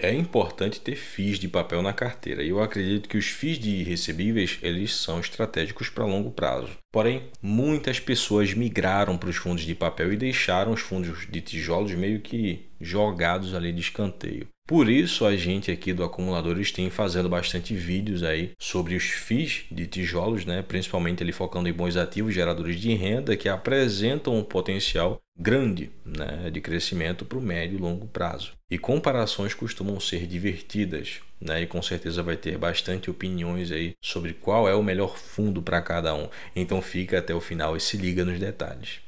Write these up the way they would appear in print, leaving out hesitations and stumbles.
É importante ter FIIs de papel na carteira e eu acredito que os FIIs de recebíveis eles são estratégicos para longo prazo. Porém, muitas pessoas migraram para os fundos de papel e deixaram os fundos de tijolos meio que jogados ali de escanteio. Por isso, a gente aqui do Acumuladores tem fazendo bastante vídeos aí sobre os FIIs de tijolos, né? Principalmente ali focando em bons ativos geradores de renda que apresentam um potencial grande, né, de crescimento para o médio e longo prazo. E comparações costumam ser divertidas, né? E com certeza vai ter bastante opiniões aí sobre qual é o melhor fundo para cada um. Então fica até o final e se liga nos detalhes.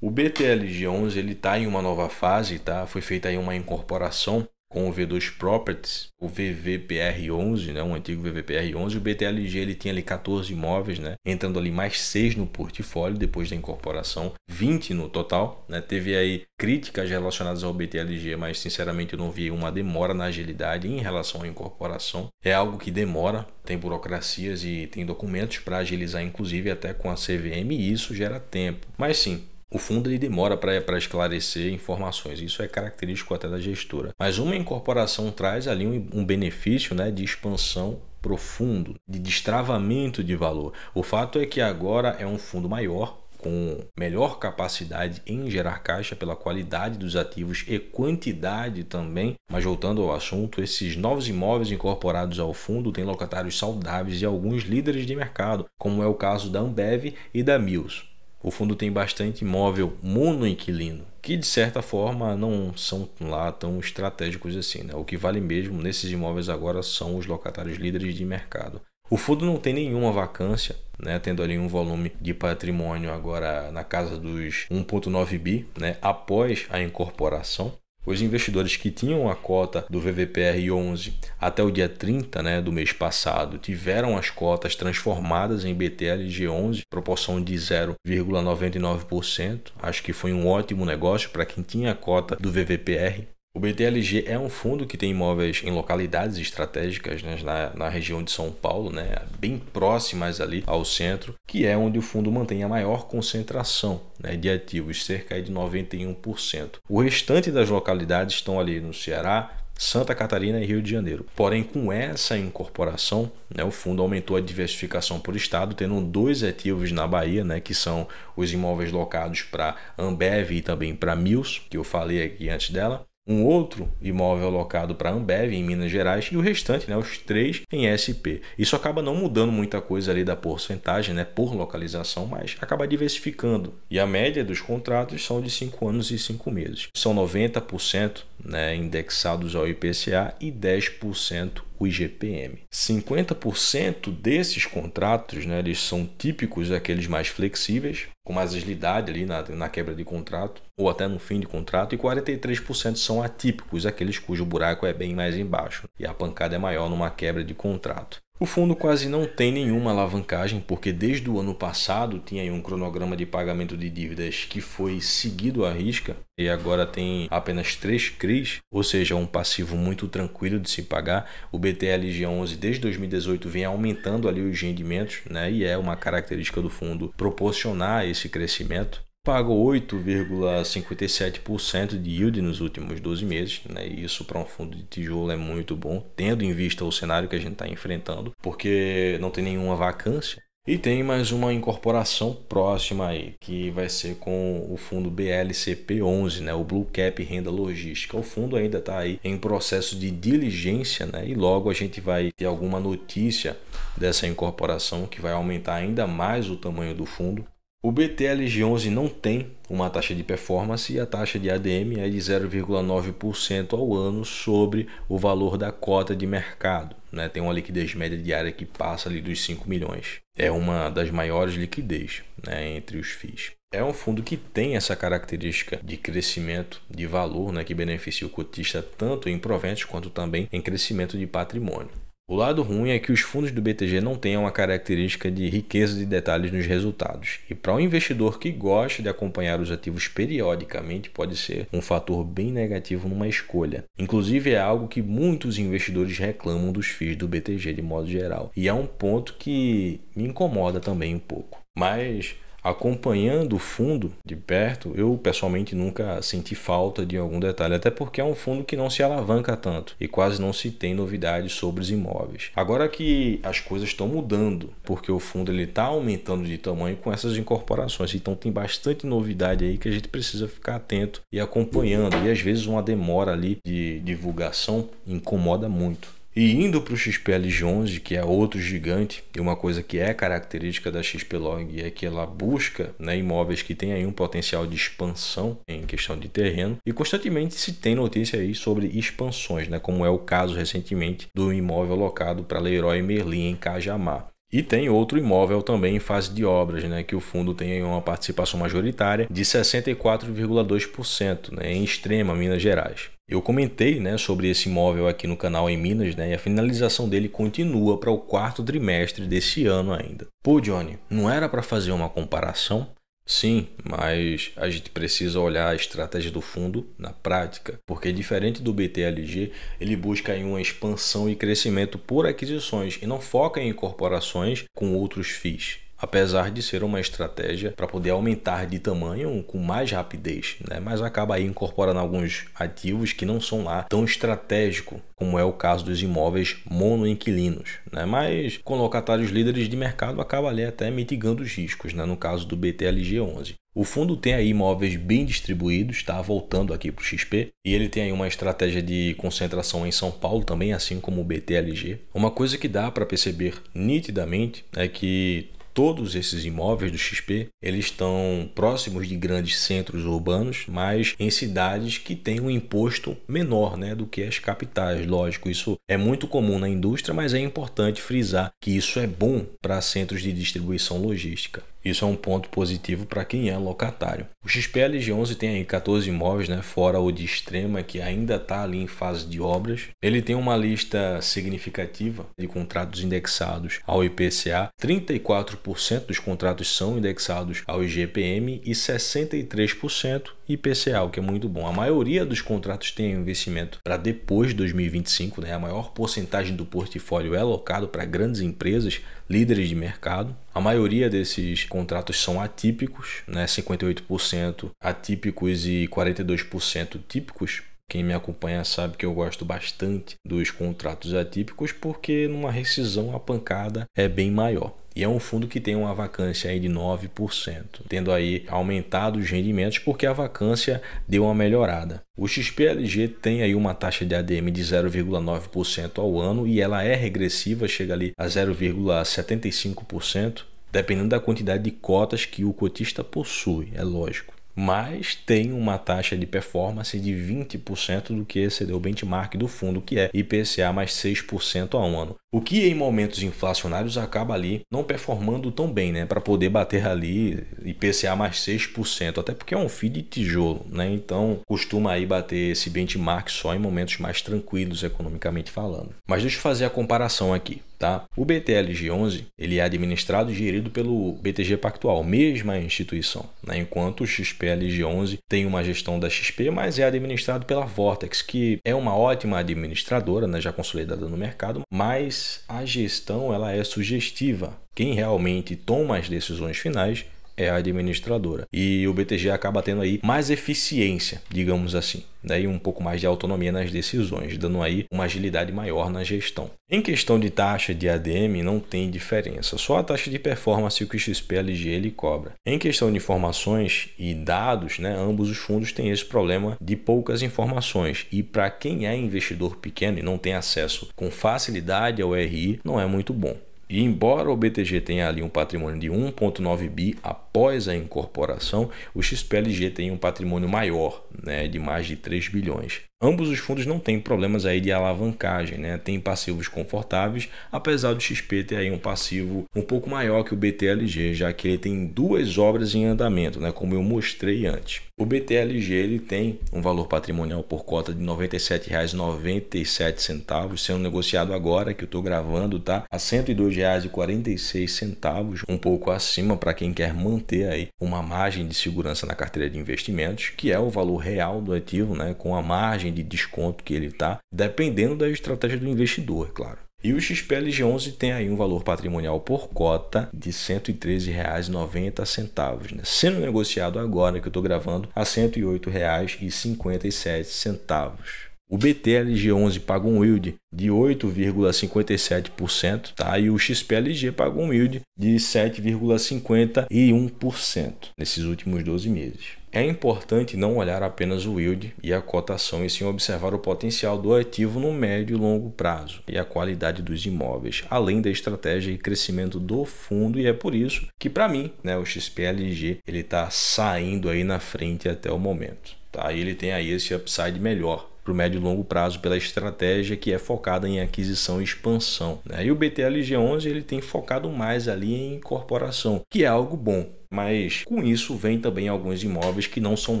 O BTLG11 ele está em uma nova fase, tá? Foi feita aí uma incorporação com o V2 Properties, o VVPR11, né? Um antigo VVPR11. O BTLG ele tinha ali 14 imóveis, né? Entrando ali mais 6 no portfólio depois da incorporação, 20 no total, né? Teve aí críticas relacionadas ao BTLG, mas sinceramente eu não vi uma demora na agilidade em relação à incorporação. É algo que demora, tem burocracias e tem documentos para agilizar, inclusive até com a CVM, e isso gera tempo. Mas sim, o fundo ele demora para esclarecer informações, isso é característico até da gestora. Mas uma incorporação traz ali um benefício, né, de expansão profundo, de destravamento de valor. O fato é que agora é um fundo maior, com melhor capacidade em gerar caixa pela qualidade dos ativos e quantidade também. Mas voltando ao assunto, esses novos imóveis incorporados ao fundo têm locatários saudáveis e alguns líderes de mercado, como é o caso da Ambev e da Mills. O fundo tem bastante imóvel monoinquilino, que de certa forma não são lá tão estratégicos assim, né? O que vale mesmo nesses imóveis agora são os locatários líderes de mercado. O fundo não tem nenhuma vacância, né? Tendo ali um volume de patrimônio agora na casa dos 1,9 bi, né? Após a incorporação. Os investidores que tinham a cota do VVPR11 até o dia 30, né, do mês passado tiveram as cotas transformadas em BTLG11, proporção de 0,99%. Acho que foi um ótimo negócio para quem tinha a cota do VVPR. O BTLG é um fundo que tem imóveis em localidades estratégicas, né, na região de São Paulo, né, bem próximas ali ao centro, que é onde o fundo mantém a maior concentração, né, de ativos, cerca de 91%. O restante das localidades estão ali no Ceará, Santa Catarina e Rio de Janeiro. Porém, com essa incorporação, né, o fundo aumentou a diversificação por estado, tendo 2 ativos na Bahia, né, que são os imóveis locados para Ambev e também para Mills, que eu falei aqui antes dela. Um outro imóvel alocado para a Ambev em Minas Gerais e o restante, né, os 3 em SP. Isso acaba não mudando muita coisa ali da porcentagem, né, por localização, mas acaba diversificando. E a média dos contratos são de 5 anos e 5 meses. São 90%, né, indexados ao IPCA e 10% o IGPM. 50% desses contratos, né, eles são típicos aqueles mais flexíveis, com mais agilidade ali na quebra de contrato ou até no fim de contrato, e 43% são atípicos, aqueles cujo buraco é bem mais embaixo e a pancada é maior numa quebra de contrato. O fundo quase não tem nenhuma alavancagem, porque desde o ano passado tinha aí um cronograma de pagamento de dívidas que foi seguido à risca e agora tem apenas 3 CRIs, ou seja, um passivo muito tranquilo de se pagar. O BTLG11 desde 2018 vem aumentando ali os rendimentos, né? E é uma característica do fundo proporcionar esse crescimento. Pagou 8,57% de yield nos últimos 12 meses, né? E isso para um fundo de tijolo é muito bom, tendo em vista o cenário que a gente está enfrentando, porque não tem nenhuma vacância. E tem mais uma incorporação próxima aí, que vai ser com o fundo BLCP11, né? O Blue Cap Renda Logística. O fundo ainda está aí em processo de diligência, né? E logo a gente vai ter alguma notícia dessa incorporação que vai aumentar ainda mais o tamanho do fundo. O BTLG11 não tem uma taxa de performance e a taxa de ADM é de 0,9% ao ano sobre o valor da cota de mercado, né? Tem uma liquidez média diária que passa ali dos 5 milhões. É uma das maiores liquidez, né, entre os FIIs. É um fundo que tem essa característica de crescimento de valor, né, que beneficia o cotista tanto em proventos quanto também em crescimento de patrimônio. O lado ruim é que os fundos do BTG não têm uma característica de riqueza de detalhes nos resultados. E para um investidor que gosta de acompanhar os ativos periodicamente, pode ser um fator bem negativo numa escolha. Inclusive é algo que muitos investidores reclamam dos FIIs do BTG de modo geral. E é um ponto que me incomoda também um pouco. Mas acompanhando o fundo de perto, eu pessoalmente nunca senti falta de algum detalhe, até porque é um fundo que não se alavanca tanto e quase não se tem novidades sobre os imóveis. Agora que as coisas estão mudando, porque o fundo está aumentando de tamanho com essas incorporações, então tem bastante novidade aí que a gente precisa ficar atento e acompanhando, e às vezes uma demora ali de divulgação incomoda muito. E indo para o XPLG11, que é outro gigante, e uma coisa que é característica da XPlog é que ela busca, né, imóveis que têm aí um potencial de expansão em questão de terreno, e constantemente se tem notícia aí sobre expansões, né, como é o caso recentemente do imóvel alocado para Leroy Merlin em Cajamar. E tem outro imóvel também em fase de obras, né, que o fundo tem uma participação majoritária de 64,2%, né, em Extrema, Minas Gerais. Eu comentei, né, sobre esse imóvel aqui no canal em Minas, né, e a finalização dele continua para o 4º trimestre desse ano ainda. Pô, Johnny, não era para fazer uma comparação? Sim, mas a gente precisa olhar a estratégia do fundo na prática, porque diferente do BTLG, ele busca aí uma expansão e crescimento por aquisições e não foca em incorporações com outros FIIs. Apesar de ser uma estratégia para poder aumentar de tamanho com mais rapidez, né? Mas acaba aí incorporando alguns ativos que não são lá tão estratégicos, como é o caso dos imóveis monoinquilinos, né? Mas com locatários líderes de mercado acaba ali até mitigando os riscos, né? No caso do BTLG11. O fundo tem aí imóveis bem distribuídos, está voltando aqui para o XP, e ele tem aí uma estratégia de concentração em São Paulo também, assim como o BTLG. Uma coisa que dá para perceber nitidamente é que todos esses imóveis do XP, eles estão próximos de grandes centros urbanos, mas em cidades que têm um imposto menor, né, do que as capitais. Lógico, isso é muito comum na indústria, mas é importante frisar que isso é bom para centros de distribuição logística. Isso é um ponto positivo para quem é locatário. O XPLG11 tem aí 14 imóveis, né, fora o de Extrema, que ainda está ali em fase de obras. Ele tem uma lista significativa de contratos indexados ao IPCA. 34% dos contratos são indexados ao IGPM e 63% IPCA, o que é muito bom. A maioria dos contratos tem investimento para depois de 2025, né? A maior porcentagem do portfólio é alocado para grandes empresas, líderes de mercado. A maioria desses contratos são atípicos, né? 58% atípicos e 42% típicos. Quem me acompanha sabe que eu gosto bastante dos contratos atípicos porque numa rescisão a pancada é bem maior. E é um fundo que tem uma vacância aí de 9%, tendo aí aumentado os rendimentos porque a vacância deu uma melhorada. O XPLG tem aí uma taxa de ADM de 0,9% ao ano e ela é regressiva, chega ali a 0,75%, dependendo da quantidade de cotas que o cotista possui, é lógico. Mas tem uma taxa de performance de 20% do que excedeu o benchmark do fundo, que é IPCA mais 6% ao ano. O que em momentos inflacionários acaba ali não performando tão bem, né? Para poder bater ali IPCA mais 6%, até porque é um FII de tijolo, né? Então costuma aí bater esse benchmark só em momentos mais tranquilos economicamente falando. Mas deixa eu fazer a comparação aqui. Tá? O BTLG11 ele é administrado e gerido pelo BTG Pactual, mesma instituição, né? Enquanto o XPLG11 tem uma gestão da XP, mas é administrado pela Vortex, que é uma ótima administradora, né? Já consolidada no mercado, mas a gestão ela é sugestiva. Quem realmente toma as decisões finais é a administradora. E o BTG acaba tendo aí mais eficiência, digamos assim, daí um pouco mais de autonomia nas decisões, dando aí uma agilidade maior na gestão. Em questão de taxa de ADM não tem diferença, só a taxa de performance que o XPLG ele cobra. Em questão de informações e dados, né, ambos os fundos têm esse problema de poucas informações e para quem é investidor pequeno e não tem acesso com facilidade ao RI, não é muito bom. E embora o BTG tenha ali um patrimônio de 1,9 bi após a incorporação, o XPLG tem um patrimônio maior, né, de mais de 3 bilhões. Ambos os fundos não têm problemas aí de alavancagem, né? Tem passivos confortáveis, apesar do XP ter aí um passivo um pouco maior que o BTLG, já que ele tem 2 obras em andamento, né? Como eu mostrei antes. O BTLG ele tem um valor patrimonial por cota de R$ 97,97, sendo negociado agora que eu estou gravando, tá? A R$ 102,46, um pouco acima para quem quer manter aí uma margem de segurança na carteira de investimentos, que é o valor real do ativo, né? Com a margem de desconto que ele está, dependendo da estratégia do investidor, claro. E o XPLG11 tem aí um valor patrimonial por cota de R$ 113,90, né? Sendo negociado agora que eu estou gravando a R$ 108,57. O BTLG11 paga um yield de 8,57%, tá? E o XPLG paga um yield de 7,51% nesses últimos 12 meses. É importante não olhar apenas o yield e a cotação, e sim observar o potencial do ativo no médio e longo prazo e a qualidade dos imóveis, além da estratégia e crescimento do fundo. E é por isso que, para mim, né, o XPLG ele está saindo aí na frente até o momento, tá? E ele tem aí esse upside melhor para o médio e longo prazo pela estratégia que é focada em aquisição e expansão, né? E o BTLG11 ele tem focado mais ali em incorporação, que é algo bom. Mas com isso vem também alguns imóveis que não são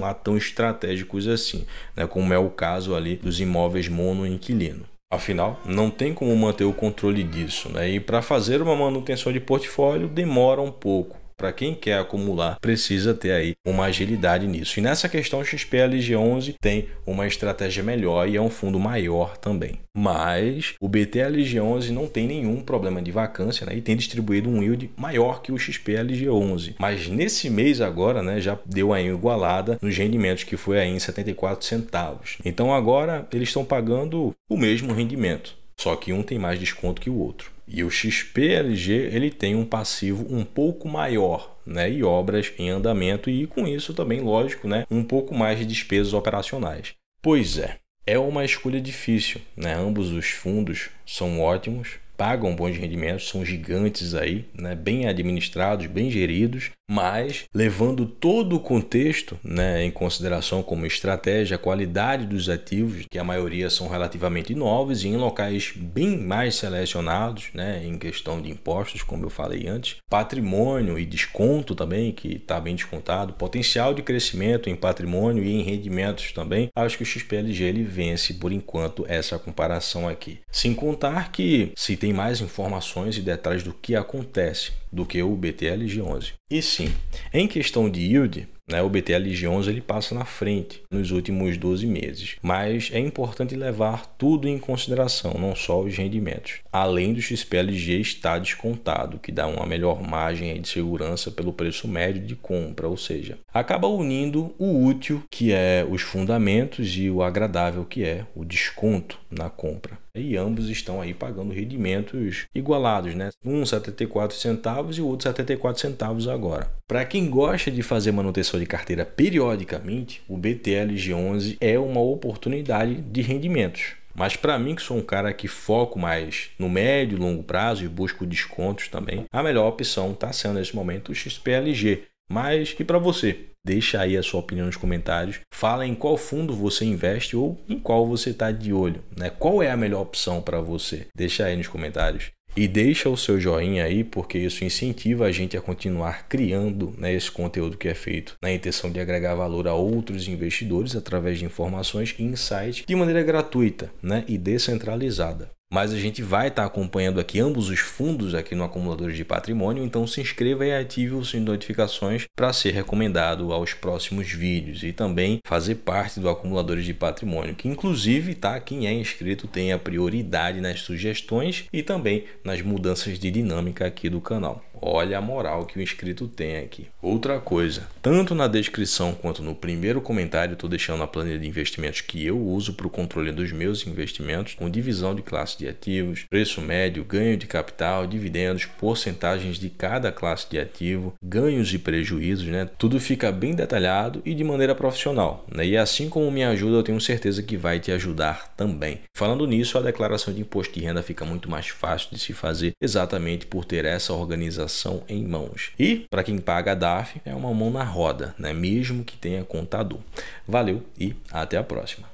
lá tão estratégicos assim, né? Como é o caso ali dos imóveis monoinquilino. Afinal, não tem como manter o controle disso, né? E para fazer uma manutenção de portfólio demora um pouco. Para quem quer acumular, precisa ter aí uma agilidade nisso. E nessa questão, o XPLG11 tem uma estratégia melhor e é um fundo maior também. Mas o BTLG11 não tem nenhum problema de vacância, né? E tem distribuído um yield maior que o XPLG11. Mas nesse mês agora, né, já deu aí igualada nos rendimentos, que foi aí em 74 centavos. Então agora eles estão pagando o mesmo rendimento, só que um tem mais desconto que o outro. E o XPLG ele tem um passivo um pouco maior, né, e obras em andamento, e com isso também, lógico, né, um pouco mais de despesas operacionais. Pois é uma escolha difícil, né? Ambos os fundos são ótimos, pagam bons rendimentos, são gigantes aí, né, bem administrados, bem geridos, mas levando todo o contexto, né, em consideração como estratégia, a qualidade dos ativos, que a maioria são relativamente novos e em locais bem mais selecionados, né, em questão de impostos, como eu falei antes, patrimônio e desconto também, que está bem descontado, potencial de crescimento em patrimônio e em rendimentos também, acho que o XPLG ele vence por enquanto essa comparação aqui. Sem contar que se tem mais informações e detalhes do que acontece do que o BTLG11. E sim, em questão de yield, né, o BTLG11 ele passa na frente nos últimos 12 meses, mas é importante levar tudo em consideração, não só os rendimentos. Além do XPLG estar descontado, que dá uma melhor margem de segurança pelo preço médio de compra, ou seja, acaba unindo o útil, que é os fundamentos, e o agradável, que é o desconto na compra. E ambos estão aí pagando rendimentos igualados, né? Um 74 centavos e o outro 74 centavos agora. Para quem gosta de fazer manutenção de carteira periodicamente, o BTLG11 é uma oportunidade de rendimentos. Mas para mim, que sou um cara que foco mais no médio e longo prazo e busco descontos também, a melhor opção está sendo nesse momento o XPLG. Mas e para você? Deixa aí a sua opinião nos comentários. Fala em qual fundo você investe ou em qual você está de olho, né? Qual é a melhor opção para você? Deixa aí nos comentários. E deixa o seu joinha aí, porque isso incentiva a gente a continuar criando, né, esse conteúdo que é feito na intenção de agregar valor a outros investidores através de informações e insights de maneira gratuita, né, e descentralizada. Mas a gente vai estar acompanhando aqui ambos os fundos aqui no Acumuladores de Patrimônio, então se inscreva e ative o sininho de notificações para ser recomendado aos próximos vídeos e também fazer parte do Acumuladores de Patrimônio, que inclusive quem é inscrito tem a prioridade nas sugestões e também nas mudanças de dinâmica aqui do canal. Olha a moral que o inscrito tem aqui. Outra coisa, tanto na descrição quanto no primeiro comentário, estou deixando a planilha de investimentos que eu uso para o controle dos meus investimentos, com divisão de classe de ativos, preço médio, ganho de capital, dividendos, porcentagens de cada classe de ativo, ganhos e prejuízos, né? Tudo fica bem detalhado e de maneira profissional, né? E assim como me ajuda, eu tenho certeza que vai te ajudar também. Falando nisso, a declaração de imposto de renda fica muito mais fácil de se fazer, exatamente por ter essa organização em mãos. E para quem paga a DARF, é uma mão na roda, né? Mesmo que tenha contador. Valeu e até a próxima.